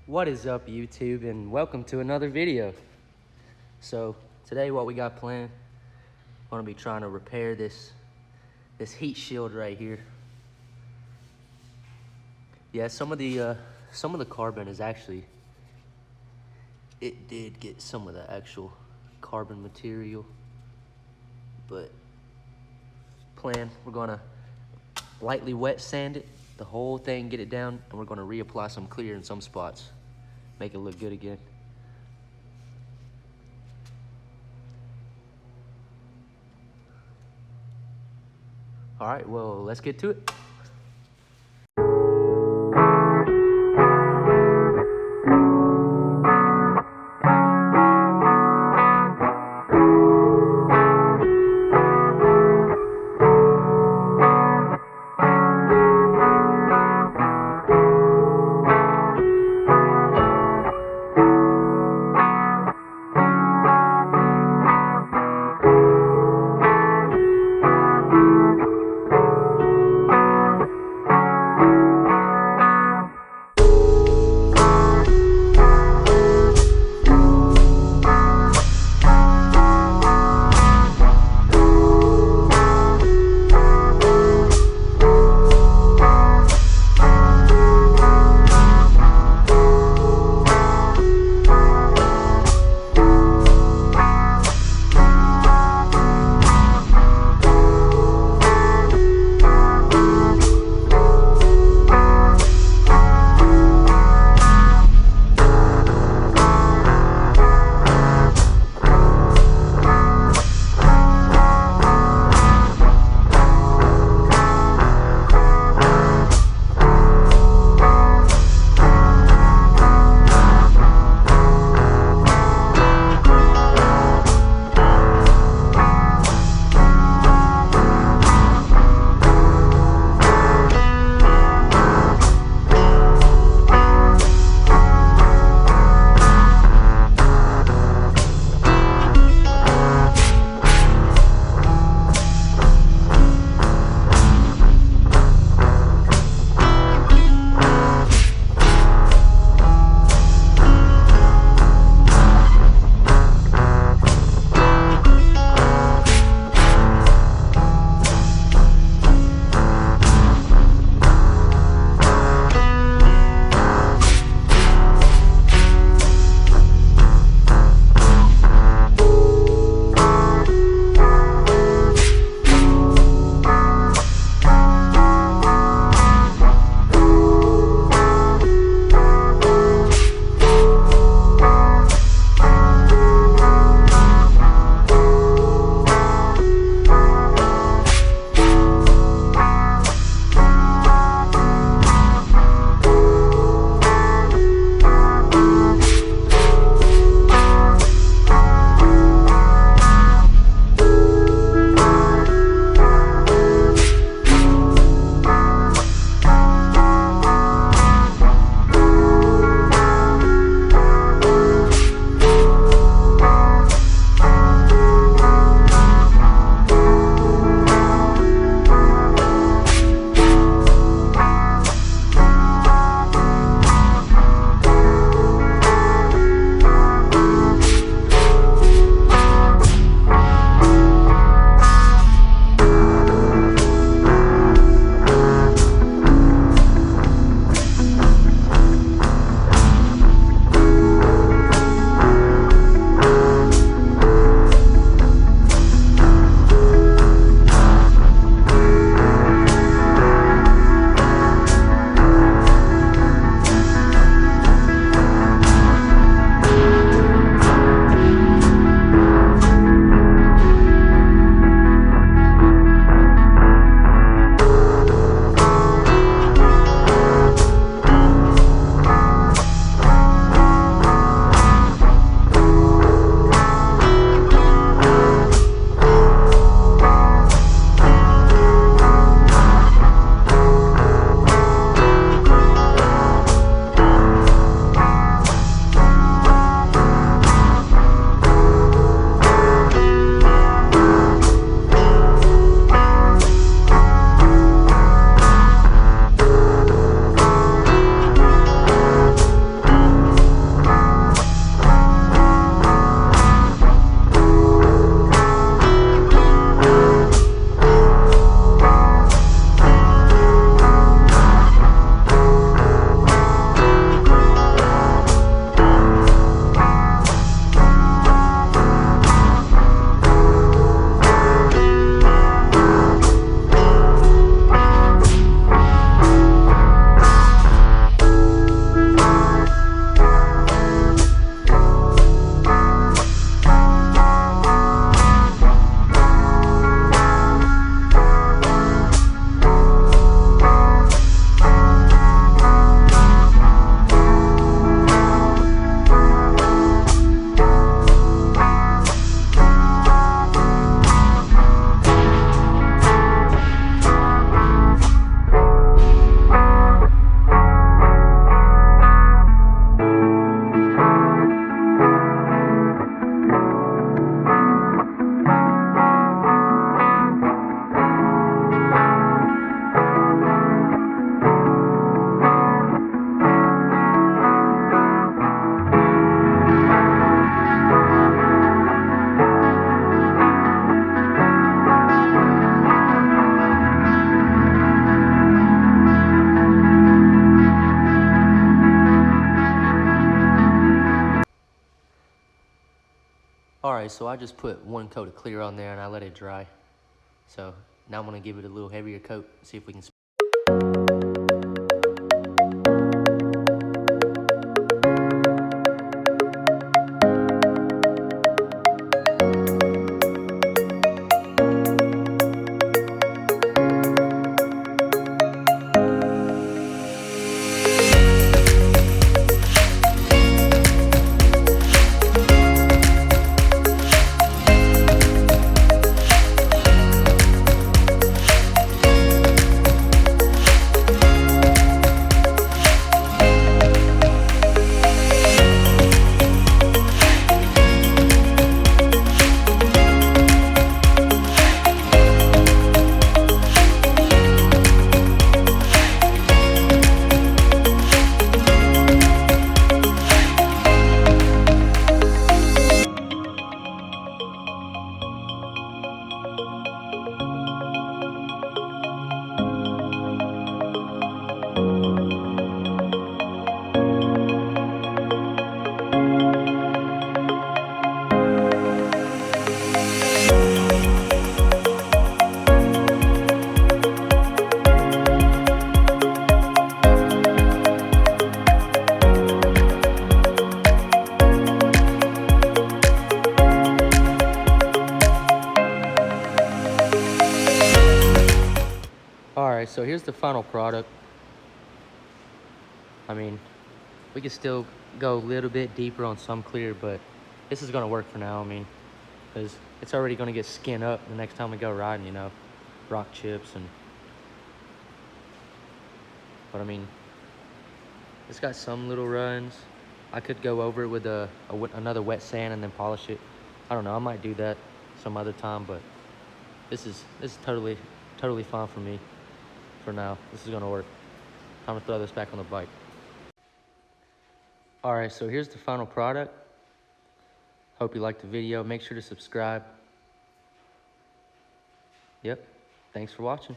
What is up, YouTube, and welcome to another video. So today what we got planned, I'm gonna be trying to repair this heat shield right here. Yeah, some of the carbon is actually, it did get some of the actual carbon material, but we're gonna lightly wet sand it, the whole thing, get it down, and we're gonna reapply some clear in some spots, make it look good again. All right, well, let's get to it. Alright, so I just put one coat of clear on there and I let it dry. So now I'm gonna give it a little heavier coat, see if we can. Alright, so here's the final product. I mean, we could still go a little bit deeper on some clear, but this is gonna work for now. I mean, because it's already gonna get skin up the next time we go riding, you know, rock chips and. But I mean, it's got some little runs. I could go over it with another wet sand and then polish it. I don't know. I might do that some other time, but this is totally fine for me. For now, this is gonna work. Time to throw this back on the bike. All right, so here's the final product. Hope you liked the video. Make sure to subscribe. Yep, thanks for watching.